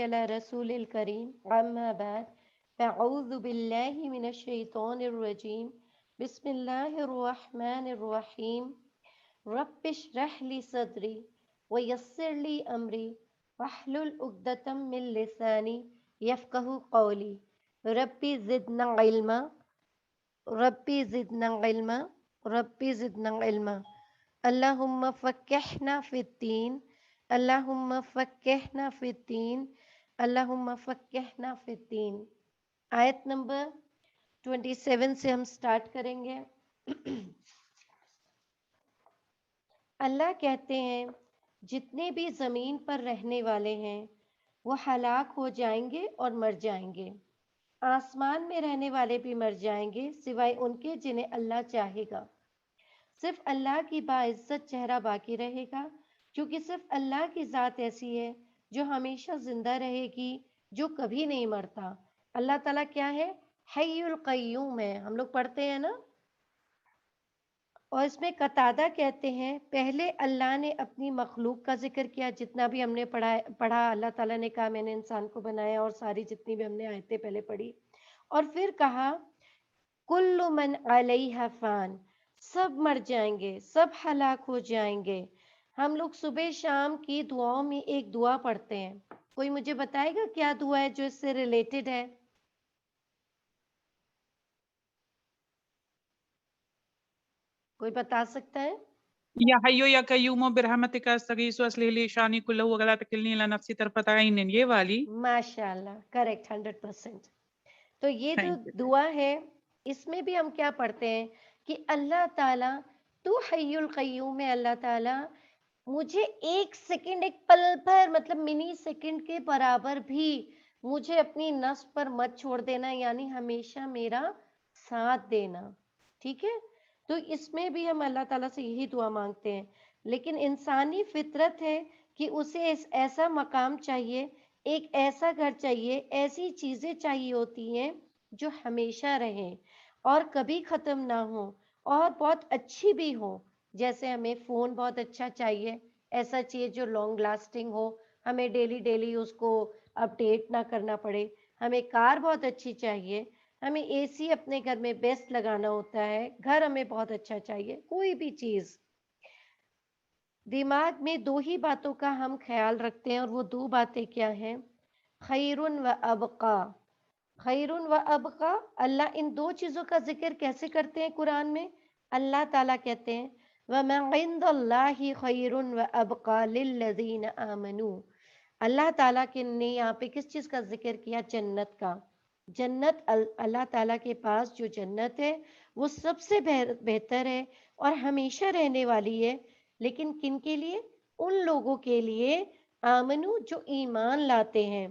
على رسول الكريم أما بعد فأعوذ بالله من الشيطان الرجيم بسم الله الرحمن الرحيم رب اشرح لي صدري ويسر لي أمري واحلل عقدة من لساني يفقه قولي ربي زدنا علما ربي زدنا علما ربي زدنا علما اللهم فقهنا في الدين اللهم فقهنا في الدين اللهم فقهنا في الدین. آیت نمبر 27 سے ہم سٹارٹ کریں گے. اللہ کہتے ہیں جتنے بھی زمین پر رہنے والے ہیں وہ ہلاک ہو جائیں گے اور مر جائیں گے. آسمان میں رہنے والے بھی مر جائیں گے سوائے ان کے جنہیں اللہ چاہے گا. صرف اللہ کی باعزت چہرہ باقی رہے گا کیونکہ صرف اللہ کی ذات ایسی ہے جو ہمیشہ زندہ رہے گی، جو کبھی نہیں مرتا. اللہ تعالیٰ کیا ہے؟ حی القیوم ہے. ہم لوگ پڑھتے ہیں نا. اور اس میں قتادہ کہتے ہیں پہلے اللہ نے اپنی مخلوق کا ذکر کیا، جتنا بھی ہم نے پڑھا اللہ تعالیٰ نے کہا میں نے انسان کو بنایا، اور ساری جتنی بھی ہم نے آیتیں پہلے پڑھی. اور پھر کہا کل من علیہ فان، سب مر جائیں گے، سب ہلاک ہو جائیں گے. ہم لوگ صبح شام کی دعاؤں میں ایک دعا پڑھتے ہیں. کوئی مجھے بتائے گا کیا دعا ہے جو اس سے ریلیٹڈ ہے؟ کوئی بتا سکتا ہے؟ یا حیو یا قیوم برحمتک استغیث واصلح لی شانی کلہ ولا تکلنی الی نفسی طرفۃ عین، یہ والی. ماشاء اللہ، کریکٹ 100%. تو یہ جو تھینک یو. دعا ہے اس میں بھی ہم کیا پڑھتے ہیں کہ اللہ تعالیٰ تو حی القیوم ہے. اللہ تعالیٰ مجھے ایک سیکنڈ، ایک پل پر، مطلب منی سیکنڈ کے برابر بھی مجھے اپنی نفس پر مت چھوڑ دینا، یعنی ہمیشہ میرا ساتھ دینا. ٹھیک ہے. تو اس میں بھی ہم اللہ تعالیٰ سے یہی دعا مانگتے ہیں. لیکن انسانی فطرت ہے کہ اسے ایسا مقام چاہیے، ایک ایسا گھر چاہیے، ایسی چیزیں چاہیے ہوتی ہیں جو ہمیشہ رہیں اور کبھی ختم نہ ہوں اور بہت اچھی بھی ہوں. جیسے ہمیں فون بہت اچھا چاہیے، ایسا چاہیے جو لانگ لاسٹنگ ہو، ہمیں ڈیلی ڈیلی اس کو اپڈیٹ نہ کرنا پڑے. ہمیں کار بہت اچھی چاہیے، ہمیں اے سی اپنے گھر میں بیسٹ لگانا ہوتا ہے، گھر ہمیں بہت اچھا چاہیے. کوئی بھی چیز دماغ میں دو ہی باتوں کا ہم خیال رکھتے ہیں، اور وہ دو باتیں کیا ہیں؟ خیر و ابقا. خیر و ابقا. اللہ ان دو چیزوں کا ذکر کیسے کرتے ہیں قرآن میں؟ اللہ تعالیٰ کہتے ہیں وَمَا عِندَ اللَّهِ خَيْرٌ وَأَبْقَى لِلَّذِينَ آمَنُوا. اللہ تعالیٰ کے نے یہاں پہ کس چیز کا ذکر کیا؟ جنت کا. جنت اللہ تعالیٰ کے پاس جو جنت ہے وہ سب سے بہتر ہے اور ہمیشہ رہنے والی ہے. لیکن کن کے لیے؟ ان لوگوں کے لیے آمنو جو ایمان لاتے ہیں.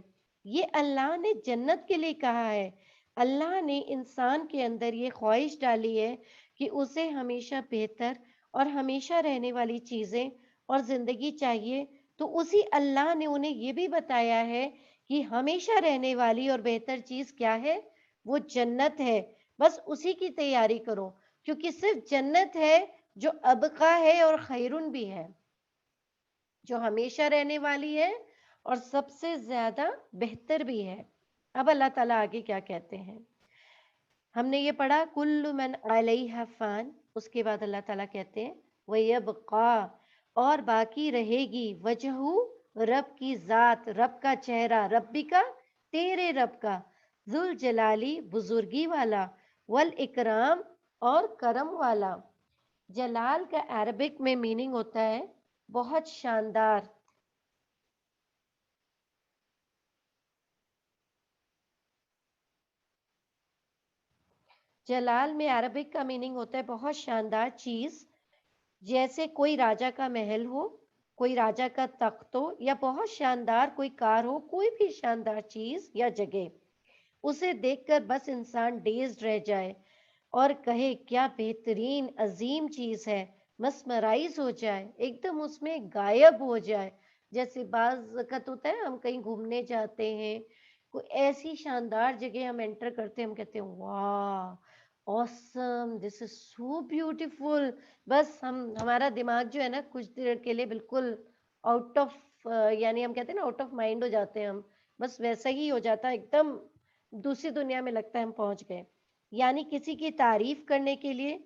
یہ اللہ نے جنت کے لیے کہا ہے. اللہ نے انسان کے اندر یہ خواہش ڈالی ہے کہ اسے ہمیشہ بہتر اور ہمیشہ رہنے والی چیزیں اور زندگی چاہیے. تو اسی اللہ نے انہیں یہ بھی بتایا ہے کہ ہمیشہ رہنے والی اور بہتر چیز کیا ہے؟ وہ جنت ہے. بس اسی کی تیاری کرو، کیونکہ صرف جنت ہے جو ابقا ہے اور خیرن بھی ہے، جو ہمیشہ رہنے والی ہے اور سب سے زیادہ بہتر بھی ہے. اب اللہ تعالیٰ آگے کیا کہتے ہیں؟ ہم نے یہ پڑھا کل من علیہ فان. اس کے بعد اللہ تعالیٰ کہتے ہیں وَيَبْقَى، اور باقی رہے گی وجہ، رب کی ذات، رب کا چہرہ، ربی کا، تیرے رب کا، ذل جلالی، بزرگی والا، والاکرام، اور کرم والا. جلال کا عربک میں میننگ ہوتا ہے بہت شاندار. جلال میں عربک کا میننگ ہوتا ہے بہت شاندار چیز. جیسے کوئی راجہ کا محل ہو، کوئی راجہ کا تخت ہو، یا بہت شاندار کوئی کار ہو، کوئی بھی شاندار چیز یا جگہ، اسے دیکھ کر بس انسان ڈیزڈ رہ جائے اور کہے کیا بہترین عظیم چیز ہے، مسمرائز ہو جائے، ایک دم اس میں غائب ہو جائے. جیسے بعض وقت ہوتا ہے ہم کہیں گھومنے جاتے ہیں، کوئی ایسی شاندار جگہ ہم انٹر کرتے ہیں، ہم کہتے ہیں واہ awesome, this is so beautiful. بس ہمارا دماغ جو ہے نا کچھ دیر کے لیے بالکل آؤٹ آف، یعنی ہم کہتے ہیں نا آؤٹ آف مائنڈ ہو جاتے ہیں ہم. बस वैसा ही हो जाता है, एकदम दूसरी दुनिया में लगता है हम पहुंच गए। यानी किसी की तारीफ करने के लिए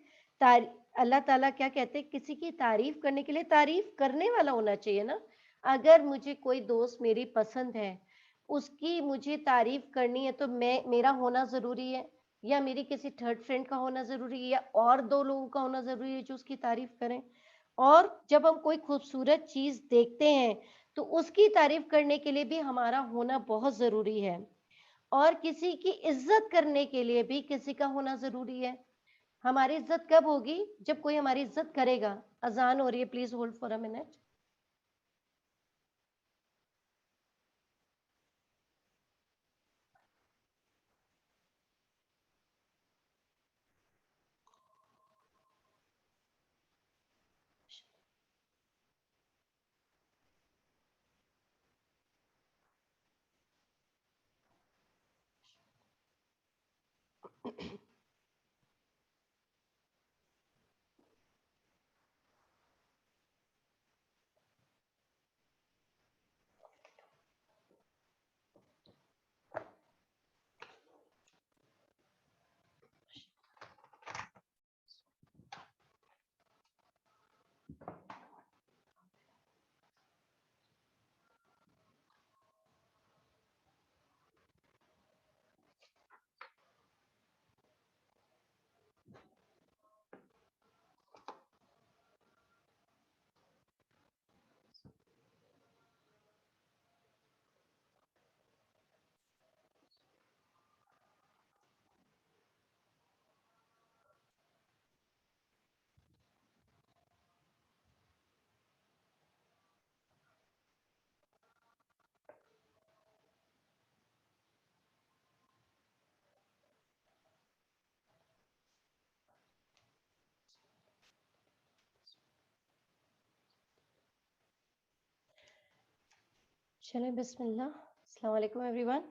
तारी अल्लाह ताला क्या कहते हैं, किसी की तारीफ करने के लिए तारीफ करने वाला होना चाहिए ना। अगर मुझे कोई दोस्त मेरी पसंद है, उसकी मुझे तारीफ करनी है, तो मैं मेरा होना जरूरी है, या मेरी किसी थर्ड फ्रेंड का होना जरूरी है, या और दो लोगों का होना जरूरी है जो उसकी तारीफ करें। और जब हम कोई खूबसूरत चीज देखते हैं, तो उसकी तारीफ करने के लिए भी हमारा होना बहुत जरूरी है। और किसी की इज्जत करने के लिए भी किसी का होना जरूरी है। हमारी इज्जत कब होगी? जब कोई हमारी इज्जत करेगा। अजान हो रही है, please hold for a minute. चले बिस्मिल्लाह। अस्सलाम वालेकुम एवरीवन।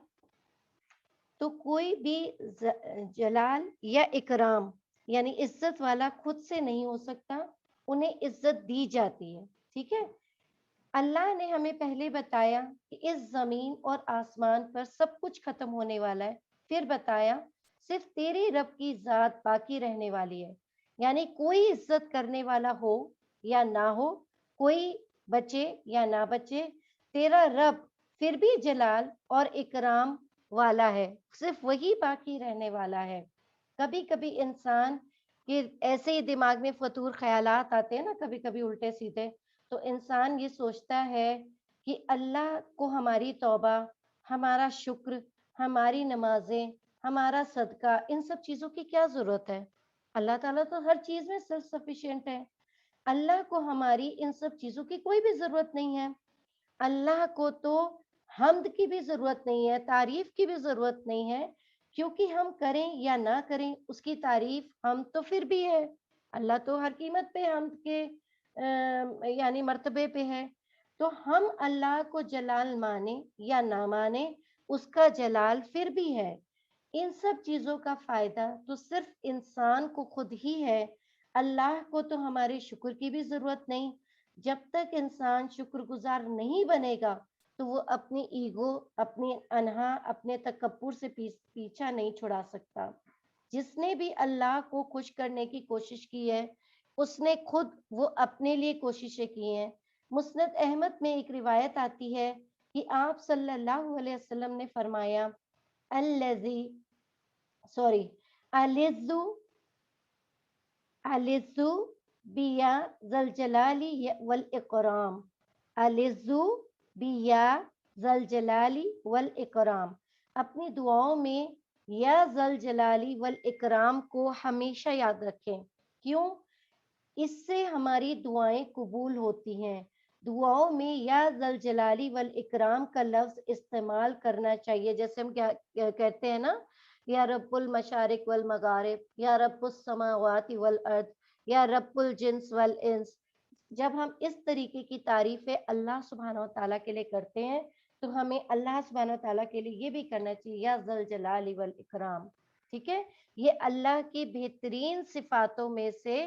तो कोई भी जलाल या इकराम यानी इज्जत वाला खुद से नहीं हो सकता, उन्हें इज्जत दी जाती है। ठीक है। अल्लाह ने हमें पहले बताया कि इस जमीन और आसमान पर सब कुछ खत्म होने वाला है। फिर बताया सिर्फ तेरे रब की जात बाकी रहने वाली है। यानी कोई इज्जत करने वाला हो या ना हो, कोई बचे या ना बचे, तेरा रब फिर भी जलाल और इकराम वाला है, सिर्फ वही बाकी रहने वाला है। कभी कभी इंसान के ऐसे ही दिमाग में फतूर ख्यालात आते हैं ना, कभी कभी उल्टे सीधे। तो इंसान ये सोचता है कि अल्लाह को हमारी तौबा, हमारा शुक्र, हमारी नमाजें, हमारा सदका, इन सब चीजों की क्या जरूरत है? अल्लाह ताला तो हर चीज में सेल्फ सफिशिएंट है। अल्लाह को हमारी इन सब चीजों की कोई भी जरूरत नहीं है। अल्लाह को तो हम्द की भी जरूरत नहीं है, तारीफ की भी जरूरत नहीं है, क्योंकि हम करें या ना करें उसकी तारीफ हम तो फिर भी है। अल्लाह तो हर कीमत पे हम्द के यानी मर्तबे पे है। तो हम अल्लाह को जलाल माने या ना माने, उसका जलाल फिर भी है। इन सब चीजों का फायदा तो सिर्फ इंसान को खुद ही है। अल्लाह को तो हमारे शुक्र की भी जरूरत नहीं। जब तक इंसान शुक्रगुजार नहीं बनेगा, तो वो अपनी ईगो, अपनी अनहा, अपने तकब्बुर से पीछा नहीं छुड़ा सकता। जिसने भी अल्लाह को खुश करने की कोशिश की है, उसने खुद वो अपने लिए कोशिशें की हैं। मुस्नद अहमद में एक रिवायत आती है कि आप सल्लल्लाहु अलैहि वसल्लम ने फरमाया, अल्लज़ी सॉरी अलिज़्ज़ु अलिज़्ज़ु बिया जल जलाली वल इकराम। अलिज़्ज़ु बिया जल जलाली वल इकराम। अपनी दुआओं में या जल जलाली वल इकराम को हमेशा याद रखें। क्यों? इससे हमारी दुआएं कबूल होती हैं। दुआओं में या जल जलाली वल इकराम का लफ्ज इस्तेमाल करना चाहिए। जैसे हम क्या कहते हैं ना, या रब्बुल मशारिक वल मगारिब, या रब्बुस समावाति वल अर्द, या रब्बुल जिन्स वल इंस। जब हम इस तरीके की तारीफें अल्लाह सुब्हानहू तआला के लिए करते हैं, तो हमें अल्लाह सुब्हानहू तआला के लिए ये भी करना चाहिए, या जल जलाली वल इकराम। ठीक है। ये अल्लाह की बेहतरीन सिफातों में से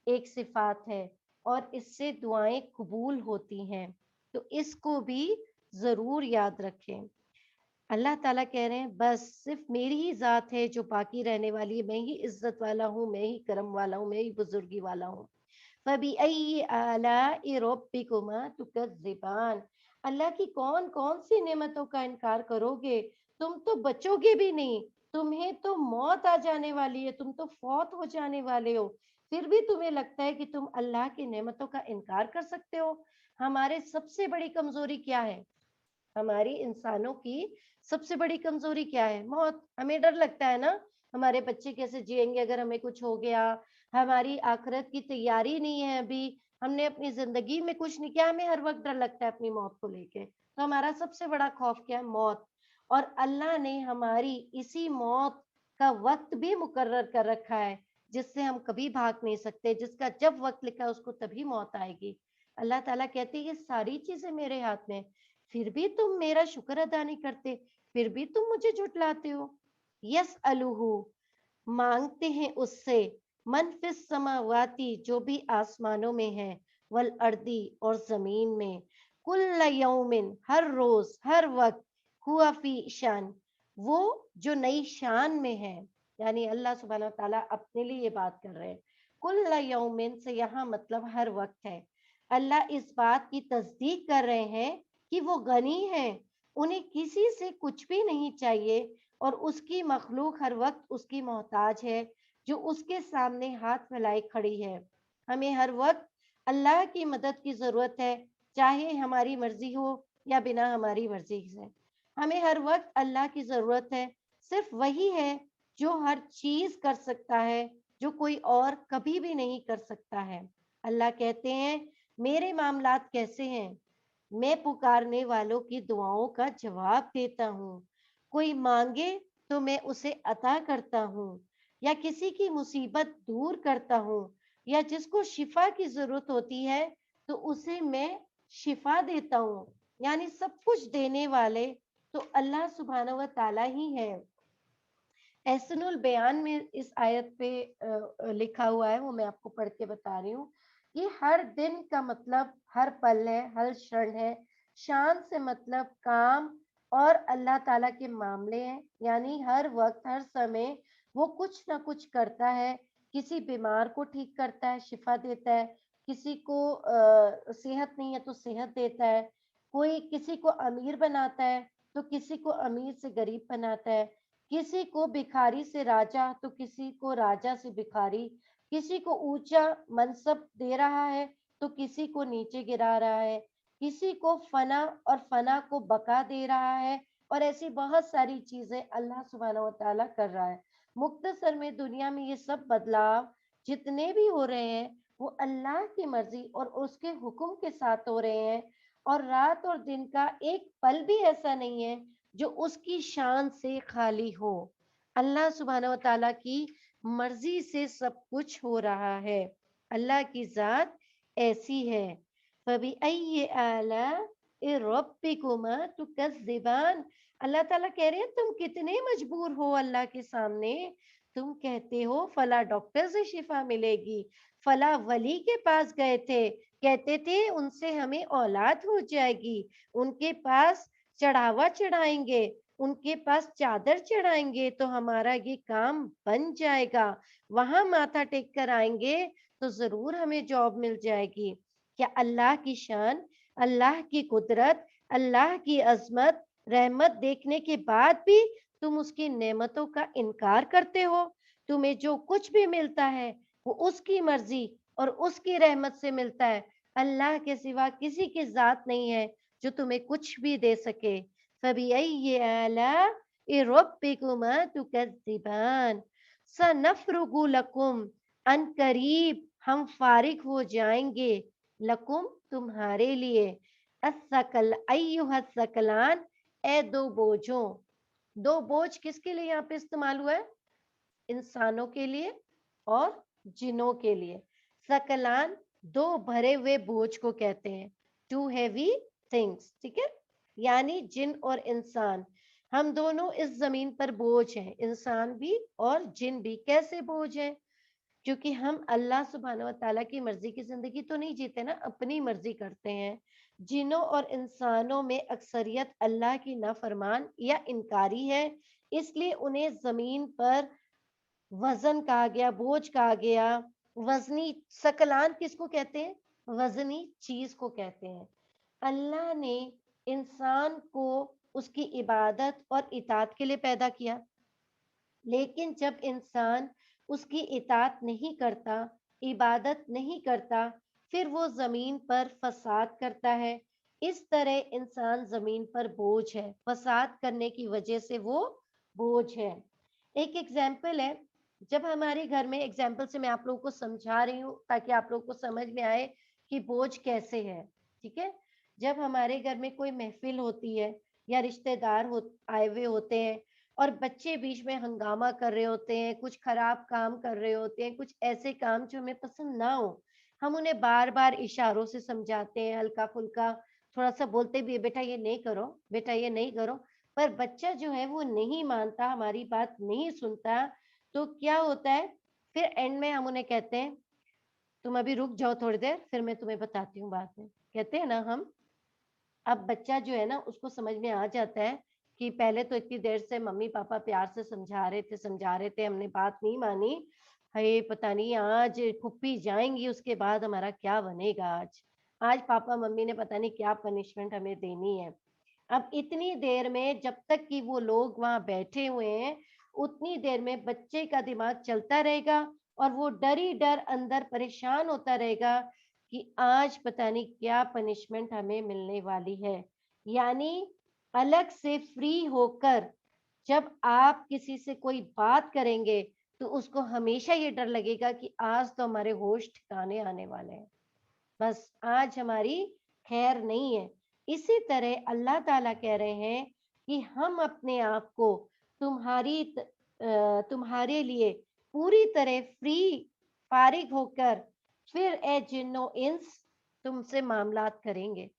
एक सिफात है, और इससे दुआएं कबूल होती हैं। तो इसको भी जरूर याद रखें। اللہ ताला कह रहे हैं बस सिर्फ मेरी ही जात है जो बाकी रहने वाली है, मैं ही इज्जत वाला हूँ, मैं ही करम वाला हूँ, मैं ही बुजुर्गी वाला हूँ। फबीअय्यि आलाइ रब्बिकुमा तुकज़्ज़िबान। अल्लाह की कौन कौन सी नेमतों का इनकार करोगे? तुम तो बचोगे भी नहीं, तुम्हें तो मौत आ जाने वाली है, तुम तो फौत हो जाने वाले हो, फिर भी तुम्हें लगता है कि तुम अल्लाह की नेमतों का इनकार कर सकते हो। हमारे सबसे बड़ी कमजोरी क्या है? हमारी इंसानों की सबसे बड़ी कमजोरी क्या है? मौत। हमें डर लगता है ना, हमारे बच्चे कैसे जिएंगे अगर हमें कुछ हो गया, हमारी आखिरत की तैयारी नहीं है, अभी हमने अपनी जिंदगी में कुछ नहीं किया, हमें हर वक्त डर लगता है अपनी मौत को लेके। तो हमारा सबसे बड़ा खौफ क्या है? मौत। और अल्लाह ने हमारी इसी मौत का वक्त भी मुकर्रर कर रखा है, जिससे हम कभी भाग नहीं सकते, जिसका जब वक्त लिखा है उसको तभी मौत आएगी। अल्लाह ताला कहते हैं ये सारी चीजें मेरे हाथ में, फिर भी तुम मेरा शुक्र अदा नहीं करते, फिर भी तुम मुझे झुठलाते हो। यस अलूहू, मांगते हैं उससे, मन फिस समावाती, जो भी आसमानों में है, वल अर्दी, और जमीन में, कुल्ल यौमिन, हर रोज हर वक्त, हुआ फी शान, वो जो नई शान में है। यानी अल्लाह सुब्हानहू व तआला अपने लिए ये बात कर रहे हैं। कुल्ल यौमिन से यहाँ मतलब हर वक्त है। अल्लाह इस बात की तस्दीक कर रहे हैं कि वो गनी है, उन्हें किसी से कुछ भी नहीं चाहिए, और उसकी मखलूक हर वक्त उसकी मोहताज है, जो उसके सामने हाथ फैलाए खड़ी है। हमें हर वक्त अल्लाह की मदद की जरूरत है, चाहे हमारी मर्जी हो या बिना हमारी मर्जी से। हमें हर वक्त अल्लाह की जरूरत है। सिर्फ वही है जो हर चीज कर सकता है, जो कोई और कभी भी नहीं कर सकता है। अल्लाह कहते हैं मेरे मामलात कैसे हैं? मैं पुकारने वालों की दुआओं का जवाब देता हूँ। कोई मांगे तो मैं उसे अता करता हूँ, या किसी की मुसीबत दूर करता हूँ, या जिसको शिफा की जरूरत होती है तो उसे मैं शिफा देता हूँ। यानी सब कुछ देने वाले तो अल्लाह सुब्हानहू व तआला ही है। एहसनुल बयान में इस आयत पे लिखा हुआ है, वो मैं आपको पढ़ के बता रही हूँ। ये हर दिन का मतलब हर पल है, हर क्षण है। शान से मतलब काम और अल्लाह ताला के मामले हैं, यानी हर वक्त हर समय वो कुछ ना कुछ करता है। किसी बीमार को ठीक करता है, शिफा देता है, किसी को सेहत नहीं है तो सेहत देता है, कोई किसी को अमीर बनाता है तो किसी को अमीर से गरीब बनाता है, किसी को भिखारी से राजा तो किसी को राजा से भिखारी, किसी को ऊंचा मनसब दे रहा है तो किसी को नीचे गिरा रहा है, किसी को फना और फना को बका दे रहा है, और ऐसी बहुत सारी चीजें अल्लाह सुब्हानहू व तआला कर रहा है। मुख्तसर में दुनिया में ये सब बदलाव जितने भी हो रहे हैं वो अल्लाह की मर्जी और उसके हुक्म के साथ हो रहे हैं, और रात और दिन का एक पल भी ऐसा नहीं है जो उसकी शान से खाली हो। अल्लाह सुब्हानहू व तआला की मर्जी से सब कुछ हो रहा है। अल्लाह की जात ऐसी है। फबिअय्यि आलाइ रब्बिकुमा तुकज़्ज़िबान। अल्लाह ताला कह रहे हैं तुम कितने मजबूर हो अल्लाह के सामने। तुम कहते हो फला डॉक्टर से शिफा मिलेगी, फला वली के पास गए थे, कहते थे उनसे हमें औलाद हो जाएगी, उनके पास चढ़ावा चढ़ाएंगे, उनके पास चादर चढ़ाएंगे तो हमारा ये काम बन जाएगा, वहां माथा टेक कर आएंगे तो जरूर हमें जॉब मिल जाएगी। क्या अल्लाह की शान, अल्लाह की कुदरत, अल्लाह की अजमत, रहमत देखने के बाद भी तुम उसकी नेमतों का इनकार करते हो? तुम्हें जो कुछ भी मिलता है वो उसकी मर्जी और उसकी रहमत से मिलता है। अल्लाह के सिवा किसी की जात नहीं है जो तुम्हें कुछ भी दे सके। फबिअय्यि आलाइ रब्बिकुमा तुकज़्ज़िबान। सनफ़्रुगु लकुम, अन करीब हम फारिग हो जाएंगे, लकुम तुम्हारे लिए, अस्सकल अय्युहस्सकलान, ए दो बोझों। दो बोझ किसके लिए यहाँ पे इस्तेमाल हुआ है? इंसानों के लिए और जिनों के लिए। सकलान दो भरे हुए बोझ को कहते हैं, टू हैवी थिंग्स, ठीक है। यानी जिन और इंसान, हम दोनों इस जमीन पर बोझ हैं, इंसान भी और जिन भी। कैसे बोझ हैं? क्योंकि हम अल्लाह सुब्हानहू व तआला की मर्जी की जिंदगी तो नहीं जीते ना, अपनी मर्जी करते हैं। जिनों और इंसानों में अक्सरियत अल्लाह की नाफरमान या इनकारी है, इसलिए उन्हें जमीन पर वजन कहा गया, बोझ कहा गया। वजनी सकलान किसको कहते हैं? वजनी चीज को कहते हैं। अल्लाह ने इंसान को उसकी इबादत और इताअत के लिए पैदा किया, लेकिन जब इंसान उसकी इताअत नहीं करता, इबादत नहीं करता, फिर वो जमीन पर फसाद करता है। इस तरह इंसान जमीन पर बोझ है, फसाद करने की वजह से वो बोझ है। एक एग्जाम्पल है, जब हमारे घर में, एग्जाम्पल से मैं आप लोगों को समझा रही हूँ ताकि आप लोगों को समझ में आए कि बोझ कैसे है। ठीक है, जब हमारे घर में कोई महफिल होती है या रिश्तेदार आए हुए होते हैं और बच्चे बीच में हंगामा कर रहे होते हैं, कुछ खराब काम कर रहे होते हैं, कुछ ऐसे काम जो हमें पसंद ना हो, हम उन्हें बार बार इशारों से समझाते हैं, हल्का फुल्का थोड़ा सा बोलते भी है, बेटा ये नहीं करो, बेटा ये नहीं करो, पर बच्चा जो है वो नहीं मानता, हमारी बात नहीं सुनता। तो क्या होता है, फिर एंड में हम उन्हें कहते हैं तुम अभी रुक जाओ थोड़ी देर, फिर मैं तुम्हें बताती हूँ बाद में, कहते हैं ना हम। अब बच्चा जो है ना, उसको समझ में आ जाता है कि पहले तो इतनी देर से मम्मी पापा प्यार से समझा रहे थे, हमने बात नहीं मानी, है पता नहीं आज फुप्पी जाएंगी उसके बाद हमारा क्या बनेगा। आज आज पापा मम्मी ने पता नहीं क्या पनिशमेंट हमें देनी है। अब इतनी देर में जब तक कि वो लोग वहां बैठे हुए हैं, उतनी देर में बच्चे का दिमाग चलता रहेगा और वो डर ही डर अंदर परेशान होता रहेगा कि आज पता नहीं क्या पनिशमेंट हमें मिलने वाली है। यानी अलग से फ्री होकर जब आप किसी से कोई बात करेंगे, तो उसको हमेशा ये डर लगेगा कि आज तो हमारे होश ठिकाने आने वाले हैं, बस आज हमारी खैर नहीं है। इसी तरह अल्लाह ताला कह रहे हैं कि हम अपने आप को तुम्हारे लिए पूरी तरह फ्री, फारिग होकर फिर ए जिन्नो इंस तुमसे मामलात करेंगे,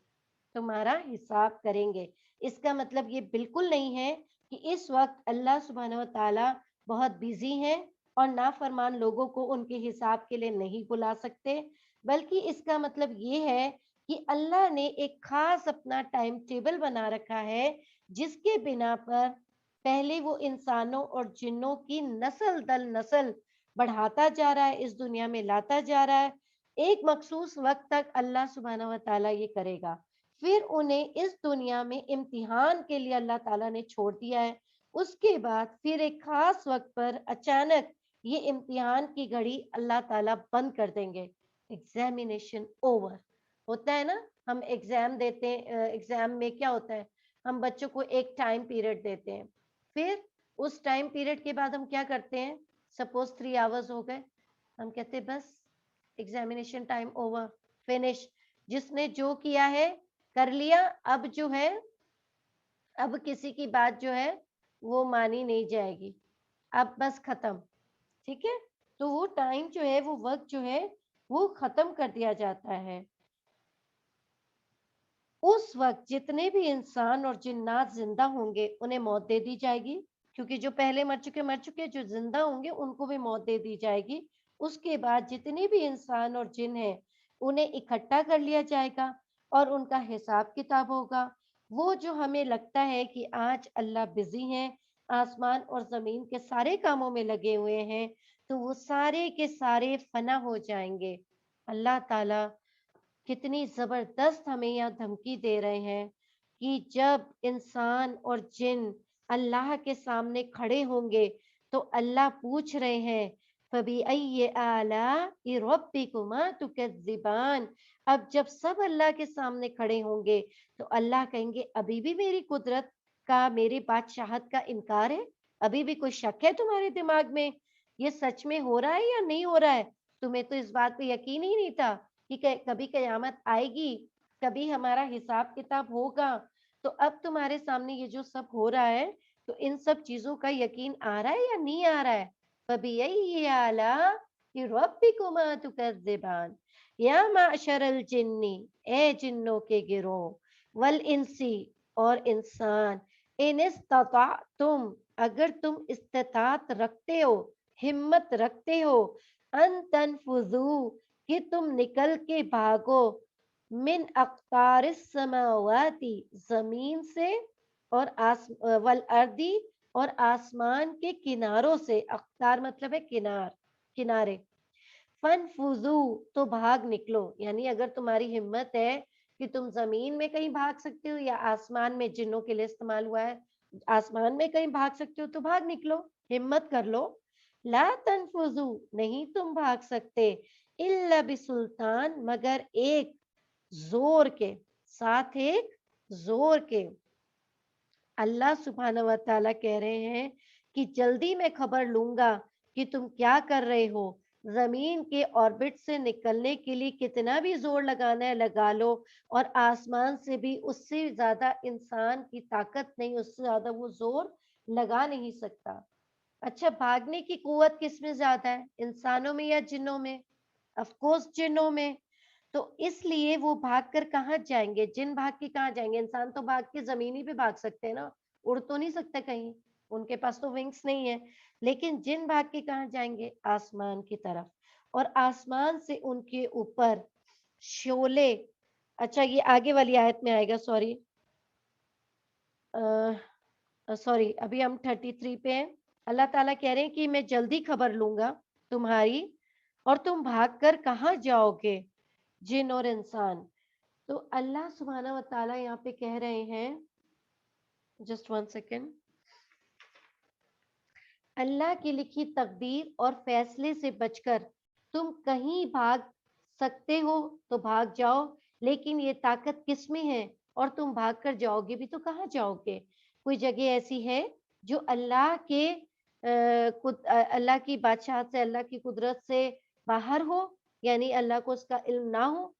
तुम्हारा हिसाब करेंगे। इसका मतलब ये बिल्कुल नहीं है कि इस वक्त अल्लाह सुब्हानहू व तआला बहुत बिजी हैं और नाफरमान लोगों को उनके हिसाब के लिए नहीं बुला सकते, बल्कि इसका मतलब ये है कि अल्लाह ने एक खास अपना टाइम टेबल बना रखा है, जिसके बिना पर पहले वो इंसानों और जिन्नों की नस्ल दल नस्ल बढ़ाता जा रहा है, इस दुनिया में लाता जा रहा है। एक मखसूस वक्त तक अल्लाह सुब्हानहू व तआला ये करेगा, फिर उन्हें इस दुनिया में इम्तिहान के लिए अल्लाह ताला ने छोड़ दिया है। उसके बाद फिर एक खास वक्त पर अचानक ये इम्तिहान की घड़ी अल्लाह ताला बंद कर देंगे। एग्जामिनेशन ओवर होता है ना, हम एग्जाम देते हैं, एग्जाम में क्या होता है, हम बच्चों को एक टाइम पीरियड देते हैं, फिर उस टाइम पीरियड के बाद हम क्या करते हैं, सपोज 3 आवर्स हो गए, हम कहते हैं बस एग्जामिनेशन टाइम ओवर, फिनिश, जिसने जो किया है कर लिया। अब जो है, अब किसी की बात जो है वो मानी नहीं जाएगी, अब बस खत्म। ठीक है, तो वो टाइम जो है, वो वक्त जो है, वो खत्म कर दिया जाता है। उस वक्त जितने भी इंसान और जिन्नात जिंदा होंगे उन्हें मौत दे दी जाएगी, क्योंकि जो पहले मर चुके, जो जिंदा होंगे उनको भी मौत दे दी जाएगी। उसके बाद जितने भी इंसान और जिन हैं उन्हें इकट्ठा कर लिया जाएगा और उनका हिसाब किताब होगा। वो जो हमें लगता है कि आज अल्लाह बिजी हैं, आसमान और जमीन के सारे कामों में लगे हुए हैं, तो वो सारे के सारे फना हो जाएंगे। अल्लाह ताला कितनी जबरदस्त हमें यहाँ धमकी दे रहे हैं कि जब इंसान और जिन अल्लाह के सामने खड़े होंगे, तो अल्लाह पूछ रहे हैं फबीअय्यि आलाइ रब्बिकुमा तुकज़्ज़िबान। अब जब सब अल्लाह के सामने खड़े होंगे, तो अल्लाह कहेंगे अभी भी मेरी कुदरत का, मेरी बादशाहत का इनकार है, अभी भी कोई शक है तुम्हारे दिमाग में, ये सच में हो रहा है या नहीं हो रहा है? तुम्हें तो इस बात पे यकीन ही नहीं था कि कभी कयामत आएगी, कभी हमारा हिसाब किताब होगा। तो अब तुम्हारे सामने ये जो सब हो रहा है, तो इन सब चीजों का यकीन आ रहा है या नहीं आ रहा है? फबिअय्यि आलाइ रब्बिकुमा तुकज़्ज़िबान। या माशरल जिन्नी, ए जिन्नों के गिरोह, वल इंसी और इंसान, इन इस्तताअतुम, अगर तुम इस्तिताअत रखते हो, हिम्मत रखते हो, अन तनफुजू, कि तुम निकल के भागो, मिन अख्तारिस समावाती, जमीन से, और वल अर्दी, और आसमान के किनारों से। अख्तार मतलब है किनार, किनारे। फनफुजू, तो भाग निकलो, यानी अगर तुम्हारी हिम्मत है कि तुम जमीन में कहीं भाग सकते हो, या आसमान में, जिन्नों के लिए इस्तेमाल हुआ है, आसमान में कहीं भाग सकते हो तो भाग निकलो, हिम्मत कर लो। ला तनफुजू, नहीं तुम भाग सकते, इल्ला बिसुल्तान, मगर एक जोर के साथ, एक जोर के। अल्लाह सुब्हानहू व तआला कह रहे हैं कि जल्दी मैं खबर लूंगा कि तुम क्या कर रहे हो। जमीन के ऑर्बिट से निकलने के लिए कितना भी जोर लगाना है लगा लो, और आसमान से भी उससे ज्यादा इंसान की ताकत नहीं, उससे ज्यादा वो जोर लगा नहीं सकता। अच्छा, भागने की कुवत किस में ज्यादा है, इंसानों में या जिन्नों में? ऑफ कोर्स जिन्नों में। तो इसलिए वो भाग कर कहाँ जाएंगे, जिन भाग के कहाँ जाएंगे, इंसान तो भाग के जमीन ही पे भाग सकते हैं ना, उड़ तो नहीं सकते कहीं, उनके पास तो विंग्स नहीं है। लेकिन जिन भाग के कहाँ जाएंगे, आसमान की तरफ, और आसमान से उनके ऊपर शोले। अच्छा, ये आगे वाली आयत में आएगा, सॉरी, सॉरी, अभी हम 33 पे हैं। अल्लाह ताला कह रहे हैं कि मैं जल्दी खबर लूंगा तुम्हारी, और तुम भागकर कहाँ जाओगे, जिन और इंसान। तो अल्लाह सुब्हानहू व तआला यहाँ पे कह रहे हैं, जस्ट वन सेकेंड, अल्लाह की लिखी तकदीर और फैसले से बचकर तुम कहीं भाग सकते हो तो भाग जाओ, लेकिन ये ताकत किस में है, और तुम भाग कर जाओगे भी तो कहाँ जाओगे? कोई जगह ऐसी है जो अल्लाह के अल्लाह की बादशाहत से, अल्लाह की कुदरत से बाहर हो, यानी अल्लाह को उसका इल्म ना हो?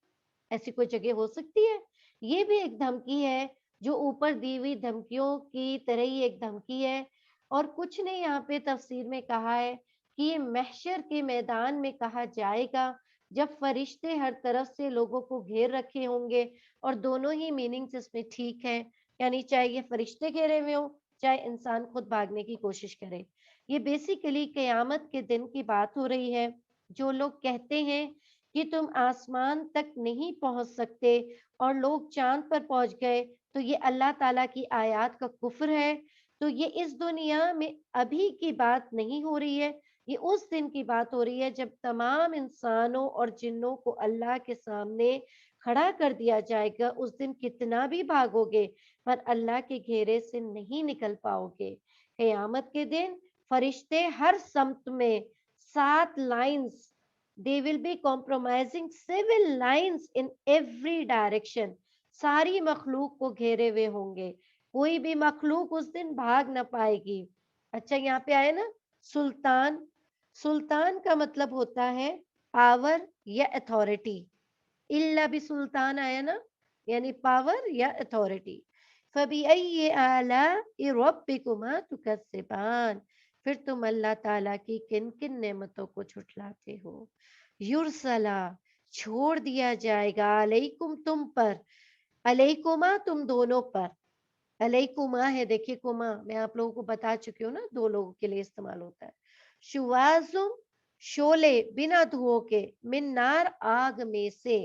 ऐसी कोई जगह हो सकती है? ये भी एक धमकी है, जो ऊपर दी हुई धमकियों की तरह ही एक धमकी है। और कुछ ने यहाँ पे तफसीर में कहा है कि ये महशर के मैदान में कहा जाएगा, जब फरिश्ते हर तरफ से लोगों को घेर रखे होंगे। और दोनों ही मीनिंग्स इसमें ठीक है, यानी चाहे ये फरिश्ते घेरे हुए हो, चाहे इंसान खुद भागने की कोशिश करे। ये बेसिकली कयामत के दिन की बात हो रही है। जो लोग कहते हैं कि तुम आसमान तक नहीं पहुंच सकते और लोग चांद पर पहुंच गए, तो ये अल्लाह ताला की आयत का कुफ्र है। तो ये इस दुनिया में अभी की बात नहीं हो रही है, ये उस दिन की बात हो रही है जब तमाम इंसानों और जिन्नों को अल्लाह के सामने खड़ा कर दिया जाएगा। उस दिन कितना भी भागोगे, पर अल्लाह के घेरे से नहीं निकल पाओगे। कयामत के दिन फरिश्ते हर समत में 7 lines, they will be compromising 7 lines in every direction, सारी मखलूक को घेरे हुए होंगे, कोई भी मखलूक उस दिन भाग ना पाएगी। अच्छा, यहाँ पे आए ना सुल्तान, सुल्तान का मतलब होता है पावर या अथॉरिटी। इल्ला भी सुल्तान आया ना, यानी पावर या अथॉरिटी। फबिअय्यि आलाइ रब्बिकुमा तुकज़्ज़िबान, फिर तुम अल्लाह ताला की किन किन नेमतों को झुठलाते हो। युरसला, छोड़ दिया जाएगा, अलैकुम, तुम पर, अलैकुमा, तुम दोनों पर। अलैकुमा है, देखिए कुमा मैं आप लोगों को बता चुकी हूँ ना, 2 लोगों के लिए इस्तेमाल होता है। शुवाजुम, शोले बिना धुओं के, मिन नार, आग में से,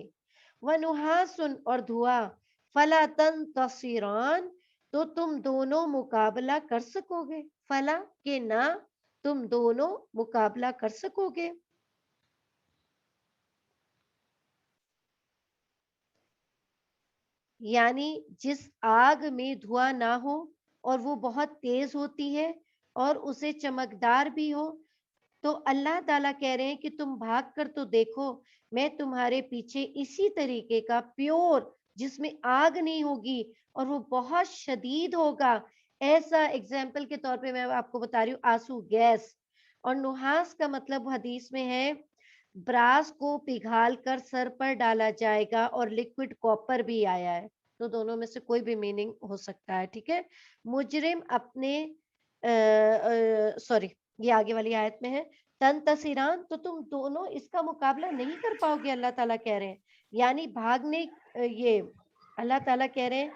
वनुहासुन, और धुआं, फला तंतसिरान, तो तुम दोनों मुकाबला कर सकोगे, फला के ना, तुम दोनों मुकाबला कर सकोगे। यानी जिस आग में धुआं ना हो, और वो बहुत तेज होती है, और उसे चमकदार भी हो, तो अल्लाह ताला कह रहे हैं कि तुम भाग कर तो देखो, मैं तुम्हारे पीछे इसी तरीके का प्योर, जिसमें आग नहीं होगी और वो बहुत शदीद होगा। ऐसा एग्जाम्पल के तौर पे मैं आपको बता रही हूँ, आंसू गैस। और नुहास का मतलब हदीस में है, ब्रास को पिघाल कर सर पर डाला जाएगा, और लिक्विड कॉपर भी आया है, तो दोनों में से कोई भी मीनिंग हो सकता है, ठीक है। मुजरिम अपने, सॉरी, ये आगे वाली आयत में है, तन तसीरान, तो तुम दोनों इसका मुकाबला नहीं कर पाओगे, अल्लाह ताला कह रहे हैं। यानी भागने, ये अल्लाह ताला कह रहे हैं,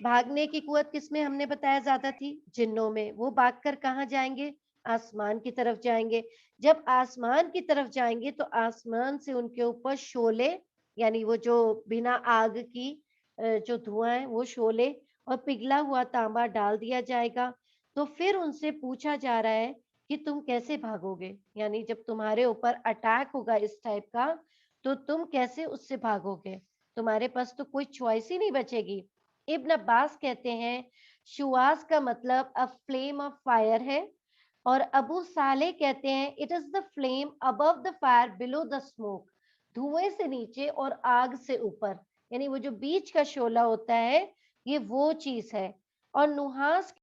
भागने की कुवत किसमें हमने बताया ज्यादा थी, जिन्नों में। वो भागकर कहाँ जाएंगे, आसमान की तरफ जाएंगे। जब आसमान की तरफ जाएंगे तो आसमान से उनके ऊपर शोले यानी वो जो बिना आग की जो धुआं है वो शोले और पिघला हुआ तांबा डाल दिया जाएगा। तो फिर उनसे पूछा जा रहा है कि तुम कैसे भागोगे? यानी जब तुम्हारे ऊपर अटैक होगा इस टाइप का, तो तुम कैसे उससे भागोगे? तुम्हारे पास तो कोई चॉइस ही नहीं बचेगी। इब्न अब्बास कहते हैं शुआस का मतलब अ फ्लेम ऑफ फायर है, और अबू सालेह कहते हैं it is the flame above the fire below the smoke, धुएं से नीचे और आग से ऊपर, यानी वो जो बीच का शोला होता है ये वो चीज है। और नुहास